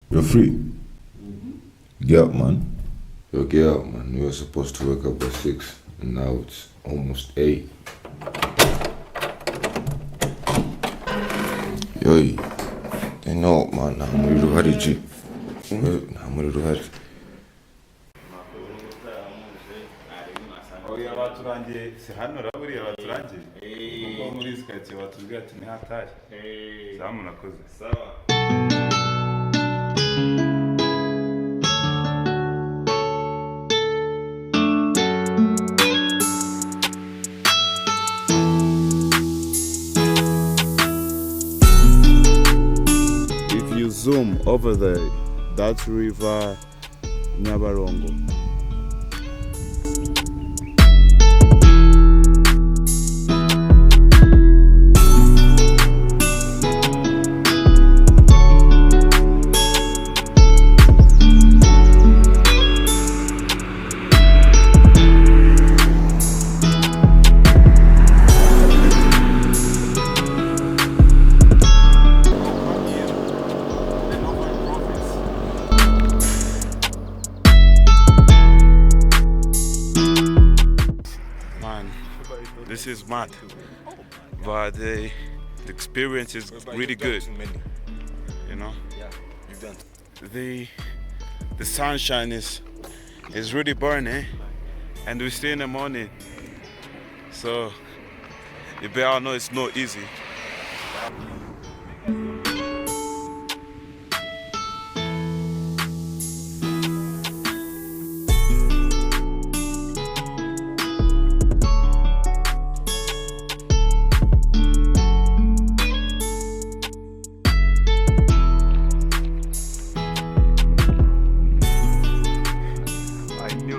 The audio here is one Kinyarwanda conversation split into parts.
You're free? Get up, man. Yo, get out, man. We were supposed to wake up at 6, and now it's almost 8. Yo, they know, man. I'm ready to baturangiye si hano raburiya baturangiye kuko muri izi karitsiye batubwira ati ni hatari sawa munakoze sawa. If you zoom over there, that's river Nyabarongo. This is mad, but the experience is really good. You know, the sunshine is really burning, and we stay in the morning, so you better know it's not easy.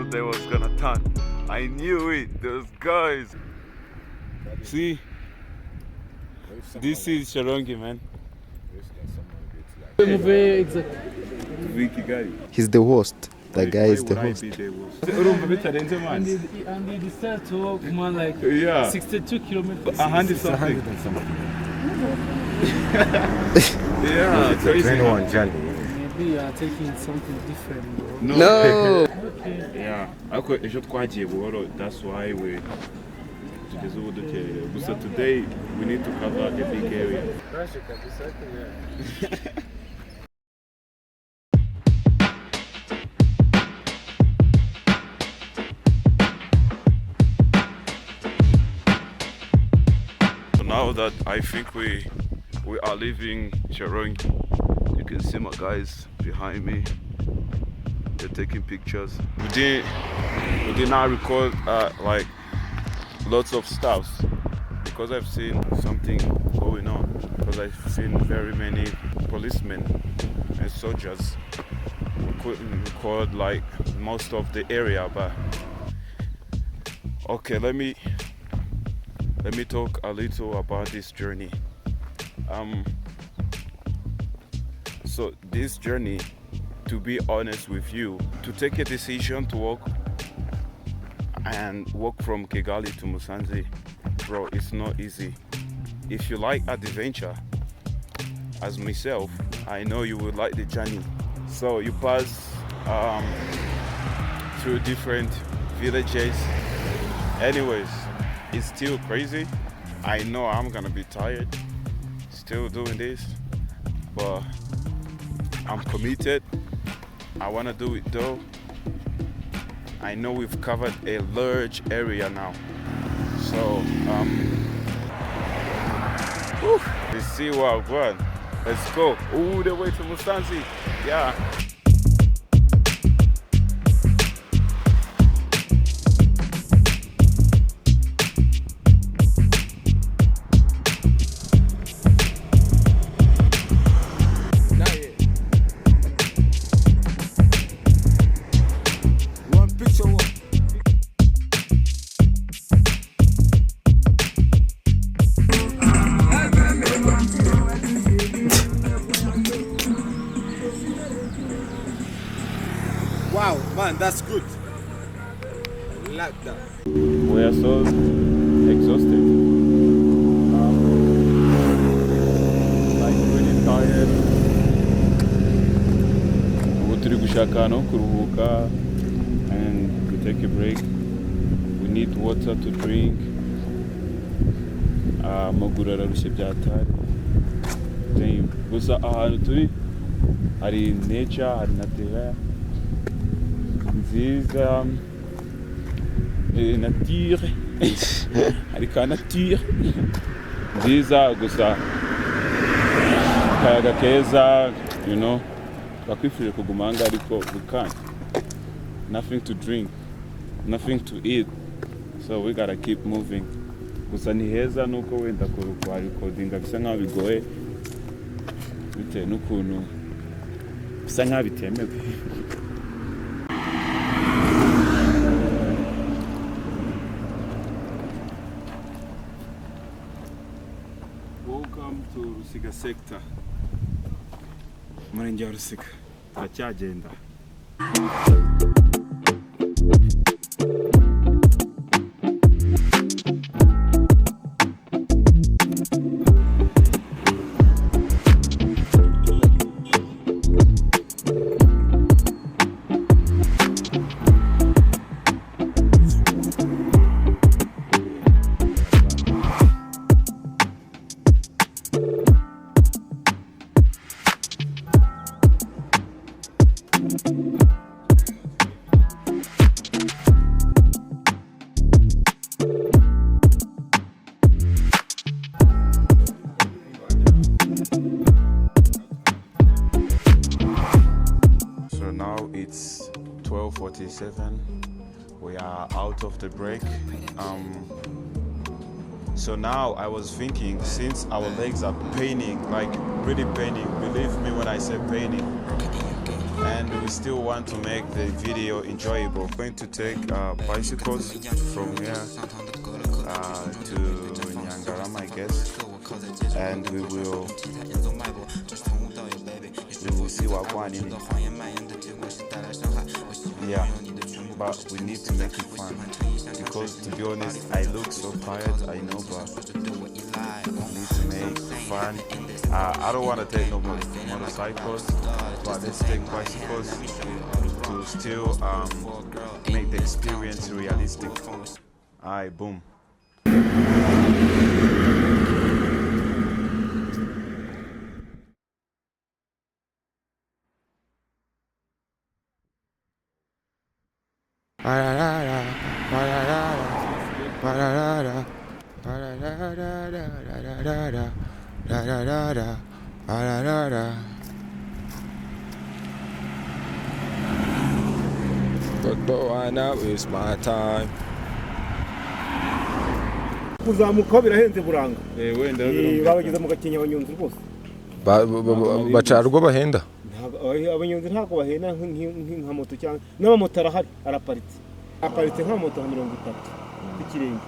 They was gonna turn. I knew it. Those guys. See, this is Sharongi, man. He's the host. The guy is the host. And he decided to walk more like 62 kilometers. 100 something. Yeah, it's a 21 journey. Maybe you are taking something different. No. Yeah, ejo twagiye buhoro. That's why we tugeze ubu dukerewe. So today we need to cover a big area. So now that I think we are leaving Sharongi, you can see my guys behind me. They're taking pictures. We did not record like lots of stuff because I've seen something going on. Because I've seen very many policemen and soldiers. We couldn't record like most of the area, but okay. Let me talk a little about this journey. So this journey, to be honest with you, to take a decision to walk from Kigali to Musanze, bro, it's not easy. If you like adventure, as myself, I know you will like the journey. So you pass through different villages. Anyways, it's still crazy. I know I'm gonna be tired still doing this, but I'm committed. I want to do it though. I know we've covered a large area now. So, let's see what I've got. Let's go. All the way to Musanze. Yeah. Wow, man, that's good. I like that. We are so exhausted. Like really tired. gushaka ahantu ho kuruhuka and to take a break. We need water to drink. Amaguru ararushye byatari. Gusa ahantu turi hari nature, hari nature nziza, nature hari ka nature nziza, gusa akayaga keza, you know, bakwifuje kuguma hanga ariko we can't. Nothing to drink, nothing to eat, so we gotta keep moving. Gusa ni heza nuko wenda kwa recordinga bisa nkaho bigoye bitewe n'ukuntu bisa nkaho bitemewe. Welcome to Rusiga sector. Umurenge wa Rusiga. Turacyagenda. So now it's 12:47. We are out of the break. So now I was thinking, since our legs are paining, like really paining, believe me when I say paining, and we still want to make the video enjoyable, we're going to take bicycles from here to Nyangarama, I guess, and we will see what one in. Yeah, but we need to make it fun, because to be honest, I look so tired, I know, but we need to make fun. I don't want to take no motorcycles, but let's take bicycles to still make the experience realistic. Alright, boom. But why not waste my time? kuzamuka birahenze buranga. Wenda Babageze mu Gakenke abanyonzi rwose. Bacarwa bahenda. Abanyonzi ntabwo bahena nka moto cyangwa n'amamoto arahari araparitse. Aparitse nka moto 30 ikirenge.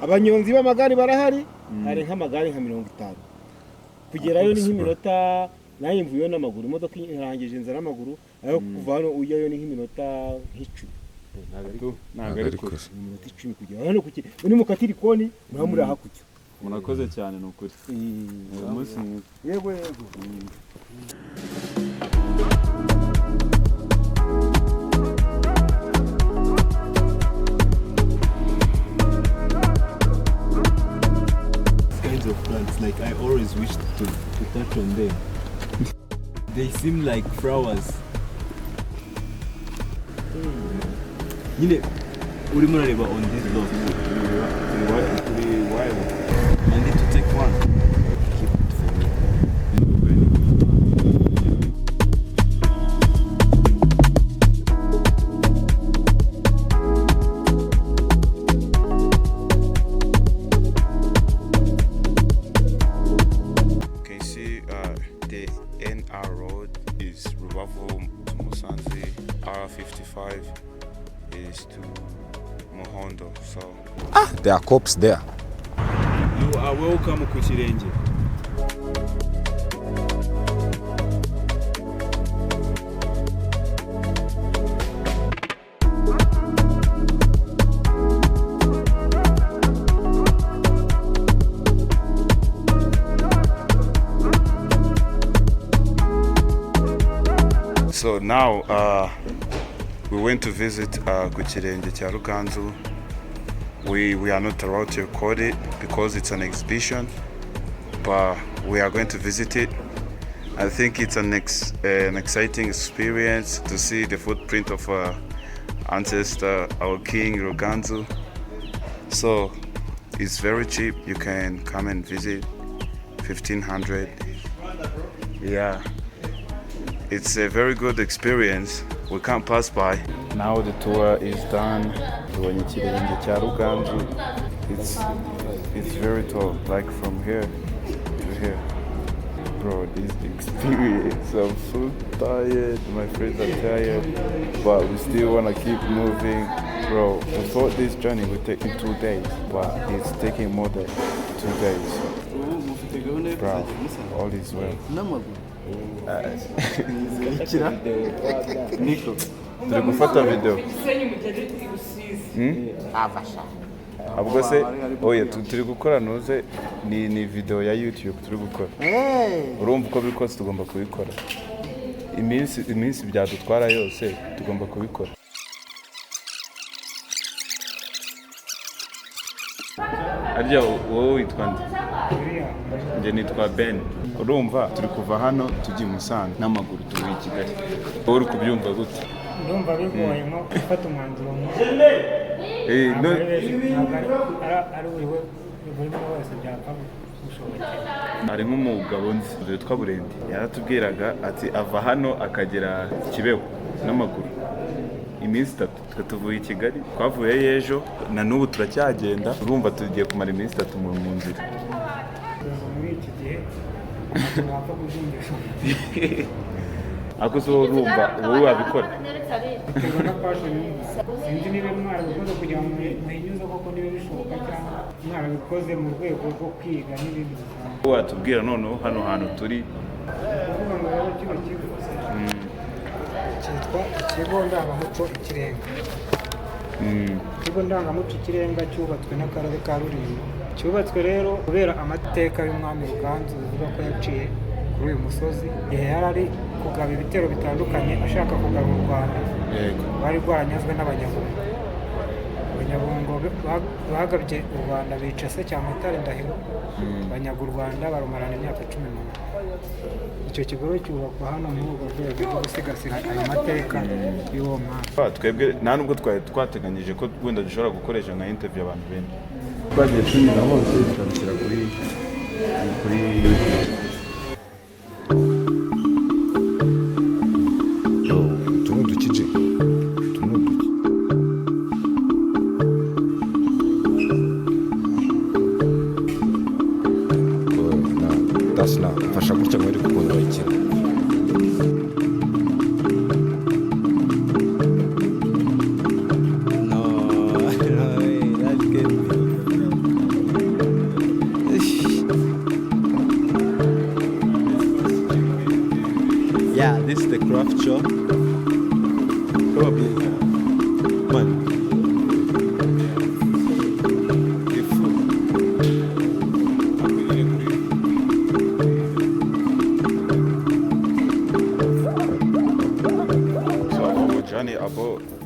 Abanyonzi b'amagare barahari, hari nk'amagare nka 50. Kugerayo ni nk'iminota, naye mvuyo n'amaguru, imodoka irangije inzara n'amaguru, ayo kuva hano ujyayo ni nk'iminota nk'icumi. ntabwo ari kure. Iminota 10 kugera hano kuki uri mu katirikoni muramuri hakurya. Murakoze cyane n'ukuri. Umunsi mwiza. Yego. Kinds of plants, like I always wish to touch on them. They seem like flowers. Yine urimo urareba on this dog. I need to take one. Keep it for me. Can you see the NR road is Rubavu to Musanze, R55 is to Mohondo, so There are cops there. You are welcome ku Kirenge. So now we went to visit ku kirenge cya Ruganzu. We are not allowed to record it because it's an exhibition, but we are going to visit it. I think it's an exciting experience to see the footprint of our ancestor, our King Ruganzu. So it's very cheap. You can come and visit. 1,500. Yeah, it's a very good experience. We can't pass by. Now the tour is done. Tubonye ikirenge cya Ruganzu. It's very tall, like from here to here. Bro, this experience, I'm so tired. My friends are tired, but we still wanna keep moving. Bro, we thought this journey would take me 2 days, but it's taking more than 2 days. Bro, all is well. Nico, turi gufata video. Ahubwo se oya turi gukora nuze ni video ya YouTube turi gukora. Urumva uko bikose tugomba kubikora. Iminsi byadutwara yose tugomba kubikora. Arya wowe witwa nde? Nje nitwa Ben. Urumva turi kuva hano tujya i Musanze n'amaguru tuvuye i Kigali. Wowe uri kubyumva gute? Ndumva bigoye nko gufata umwanzuro hari nk'umugabo nzi witwa Burende yaratubwiraga ati ava hano akagera Kibeho n'amaguru iminsi 3. Twe tuvuye i Kigali, twavuye ejo na n'ubu turacyagenda. Urumva tugiye kumara iminsi 3 mu nzira. muri iki gihe wapfa kubyumvisha ako so urumva wowe wabikora biterwa na passion sinzi niba mwarabikoze kugira ngo muhinyuze koko niba bishoboka cyangwa mwarabikoze mu rwego rwo kwiga n'ibindi bisanzwe. Watubwira noneho hano hantu turi kuvuga ngo rero kino kigo cyitwa ikigo ndangamuco ikirenga. Ikigo ndangamuco ikirenga cyubatswe n'akarere ka Rulindo. Cyubatswe rero kubera amateka y'umwami Ruganzu bivuga ko yaciye kuri uyu musozi igihe yari ari kugaba ibitero bitandukanye ashaka kugarura u Rwanda. Bari rwaranyazwe n'abanyabungo. Abanyabungo bagabye u Rwanda bica se Cyamatare Ndahiro, banyaga u Rwanda barumarana imyaka 11. Icyo kigo cyubakwa hano mu rwego rwo gusigasira ayo mateka y'uwo mwami. Twebwe nta nubwo twateganyije ko wenda dushobora gukoresha nka interview abantu benshi. Twagiye tunyura hose tukabishyira kuri YouTube. Fasha gutya mwere kukuntu bayikina. Yeah, this is the craft shop. Probably. Man.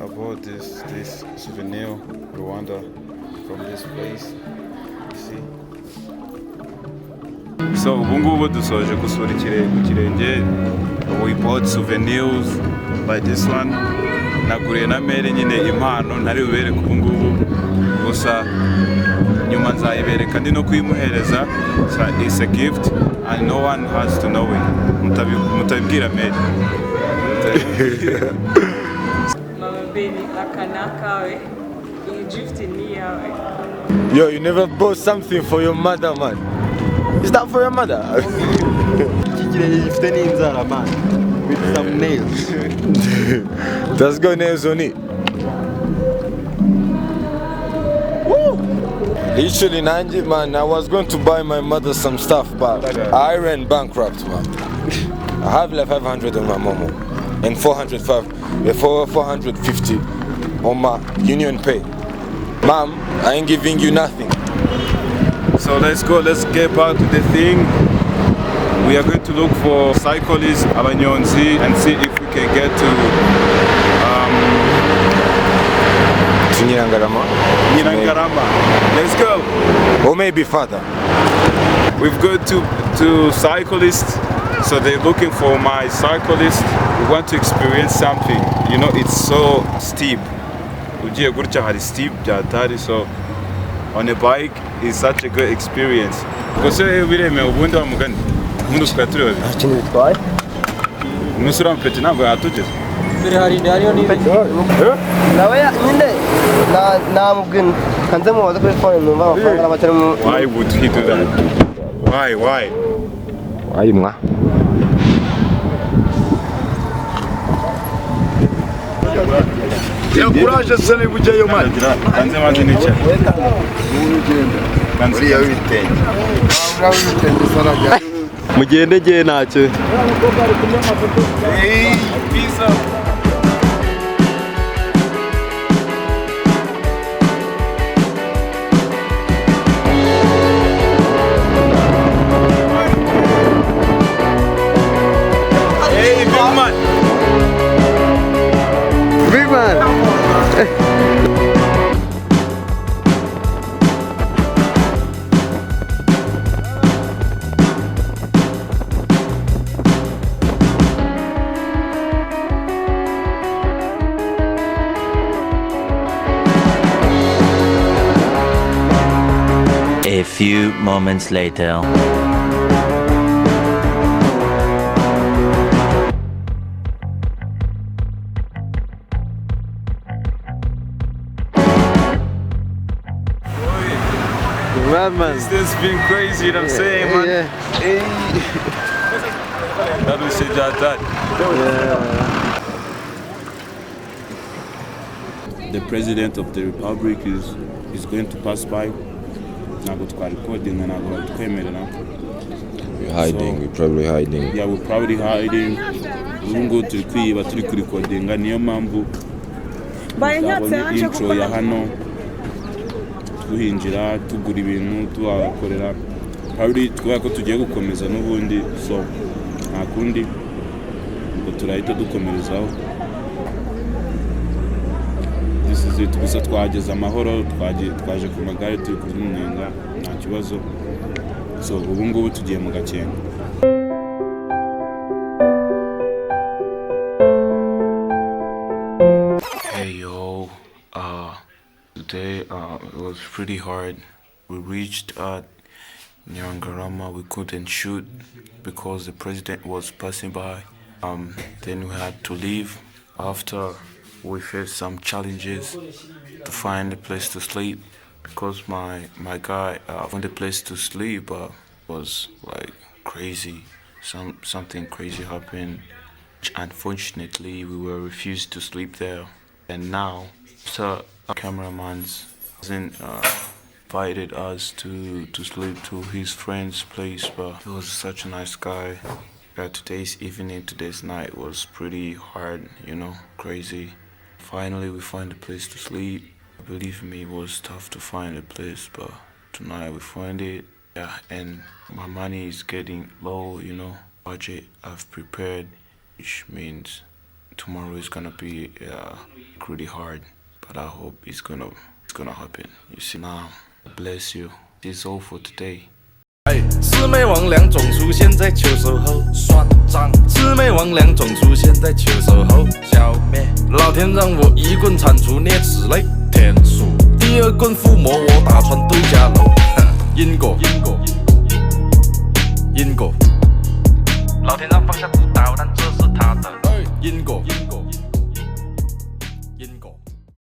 About this souvenir Rwanda from this place. You see. So ubu ngubu dusoje gusura ikirenge. We bought souvenirs by this one. Naguriye na mere nyine impano ntari bubereke ubu ngubu gusa nyuma nzayibereka ndi no kuyimuhereza. It's a gift and no one has to know it. Mutabibwira mere. Yo, you never bought something for your mother, man. Is that for your mother? With some nails. Let's go nails on it. Woo! Literally, Nanji, man, I was going to buy my mother some stuff, but I ran bankrupt, man. I have like 500 on my momo and 450 on my union pay. Mom, I ain't giving you nothing. So let's go, let's get back to the thing. We are going to look for cyclists, abanyonzi, and see if we can get to Nyirangarama. Let's go. Or maybe further. We've got to cyclists, so they're looking for my cyclist. We want to experience something. You know, it's so steep. Ugiye gutya hari steep byatari, so on a bike is such a good experience. Kose biremewe ubundi wa mugani. Ubundi usukaya turi babiri. Nta kintu bitwaye. Umusura mpeti ntabwo yatugeze. Mbere hariyo ni nawe nyine namubwira kanze mubaze kuri phone numva amafaranga n'amatari mu. Why would he do that? Why? Why mwa? Ya courage sene bujeyo man. Kanze mazi niche. Kanze ya witenge. Ura witenge sarajya. Mugende giye ntacyo. Hey, peace out. A few moments later. Man. This been crazy, you know what I'm saying, man? Yeah. Hey. That was shit that. The president of the republic is going to pass by. Ntabwo twarecording and ntabwo batwemerera. We're hiding, we're probably hiding. Yeah, we're probably hiding. Ubu ngubu turi kwiba turi kurikodinga, niyo mpamvu twabonye intro ya hano tuhinjira tugura ibintu tubakorera probably twaba ko tugiye gukomeza n'ubundi, so nta kundi ngo turahita dukomerezaho. This is it. Gusa twageze amahoro, twaje ku magare turi kuri Munyenga, nta kibazo. So ubu ngubu tugiye mu Gakenke. Hey yo, today it was pretty hard. We reached Nyirangarama. We couldn't shoot because the president was passing by. Then we had to leave after we faced some challenges to find a place to sleep because my guy found a place to sleep was like crazy. Something crazy happened. Unfortunately, we were refused to sleep there. And now, our cameraman's invited us to sleep to his friend's place, but he was such a nice guy. Today's evening, today's night was pretty hard, you know, crazy. Finally, we find a place to sleep. Believe me, it was tough to find a place, but tonight we find it. Yeah, and my money is getting low, you know. Budget I've prepared, which means tomorrow is gonna be pretty hard, but I hope it's gonna happen. You see now, bless you. This is all for today. 魑魅魍魉总出现在秋收后，算账。魑魅魍魉总出现在秋收后，消灭。老天让我一棍铲除啮齿类，天数。第二棍附魔我打穿对家楼，因果。老天让放下屠刀，但这是他的因果。